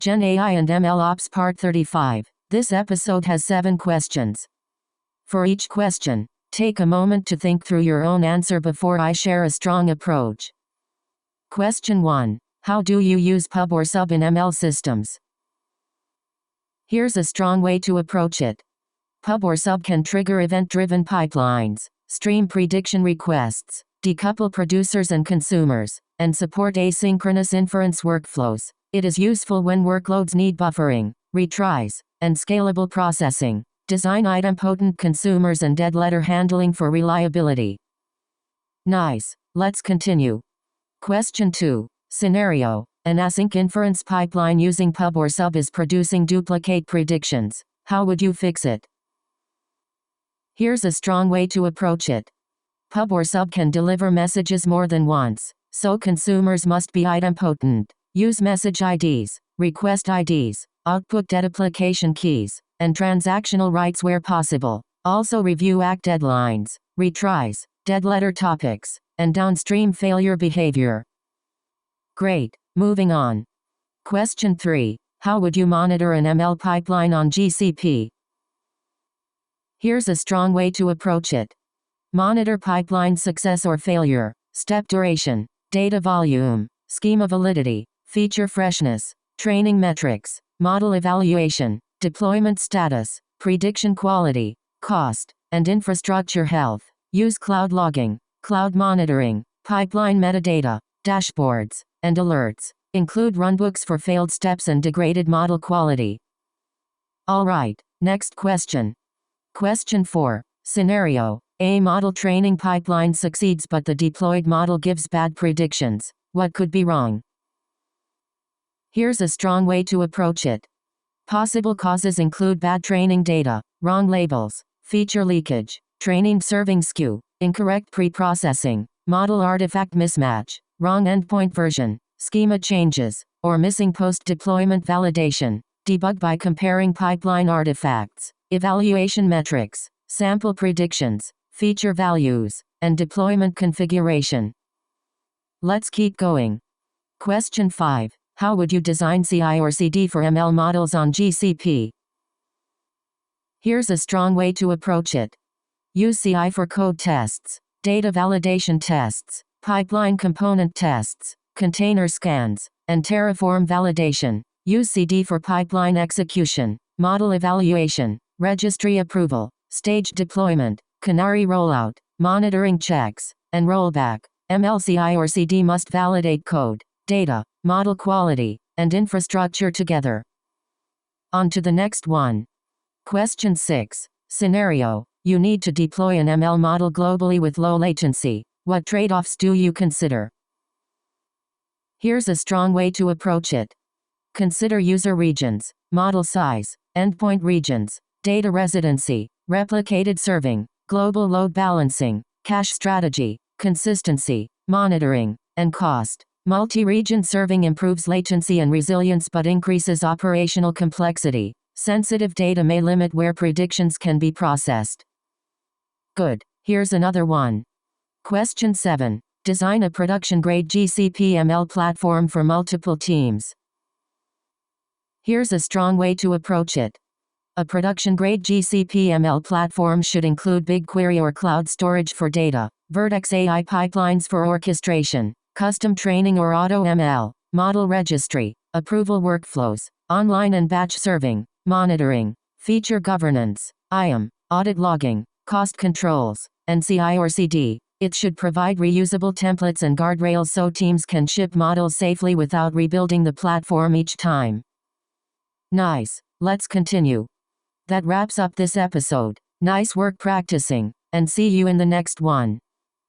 GenAI and MLOps Part 35. This episode has 7 questions. For each question, take a moment to think through your own answer before I share a strong approach. Question 1. How do you use pub or sub in ML systems? Here's a strong way to approach it. Pub or sub can trigger event-driven pipelines, stream prediction requests, decouple producers and consumers, and support asynchronous inference workflows. It is useful when workloads need buffering, retries, and scalable processing. Design idempotent consumers and dead letter handling for reliability. Nice. Let's continue. Question 2. Scenario. An async inference pipeline using pub or sub is producing duplicate predictions. How would you fix it? Here's a strong way to approach it. Pub or sub can deliver messages more than once, so consumers must be idempotent. Use message IDs, request IDs, output deduplication keys, and transactional rights where possible. Also review ACK deadlines, retries, dead letter topics, and downstream failure behavior. Great. Moving on. Question 3. How would you monitor an ML pipeline on GCP? Here's a strong way to approach it. Monitor pipeline success or failure, step duration, data volume, schema validity, feature freshness, training metrics, model evaluation, deployment status, prediction quality, cost, and infrastructure health. Use cloud logging, cloud monitoring, pipeline metadata, dashboards, and alerts. Include runbooks for failed steps and degraded model quality. Alright, next question. Question 4. Scenario. A model training pipeline succeeds but the deployed model gives bad predictions. What could be wrong? Here's a strong way to approach it. Possible causes include bad training data, wrong labels, feature leakage, training serving skew, incorrect pre-processing, model artifact mismatch, wrong endpoint version, schema changes, or missing post-deployment validation. Debug by comparing pipeline artifacts, evaluation metrics, sample predictions, feature values, and deployment configuration. Let's keep going. Question 5. How would you design CI or CD for ML models on GCP? Here's a strong way to approach it. Use CI for code tests, data validation tests, pipeline component tests, container scans, and Terraform validation. Use CD for pipeline execution, model evaluation, registry approval, stage deployment, canary rollout, monitoring checks, and rollback. ML CI or CD must validate code, data, model quality, and infrastructure together. On to the next one. Question 6. Scenario. You need to deploy an ML model globally with low latency. What trade-offs do you consider? Here's a strong way to approach it. Consider user regions, model size, endpoint regions, data residency, replicated serving, global load balancing, cache strategy, consistency, monitoring, and cost. Multi-region serving improves latency and resilience but increases operational complexity. Sensitive data may limit where predictions can be processed. Good. Here's another one. Question 7. Design a production-grade GCP ML platform for multiple teams. Here's a strong way to approach it. A production-grade GCP ML platform should include BigQuery or cloud storage for data, Vertex AI pipelines for orchestration, custom training or AutoML, model registry, approval workflows, online and batch serving, monitoring, feature governance, IAM, audit logging, cost controls, and CI or CD. It should provide reusable templates and guardrails so teams can ship models safely without rebuilding the platform each time. Nice. Let's continue. That wraps up this episode. Nice work practicing, and see you in the next one.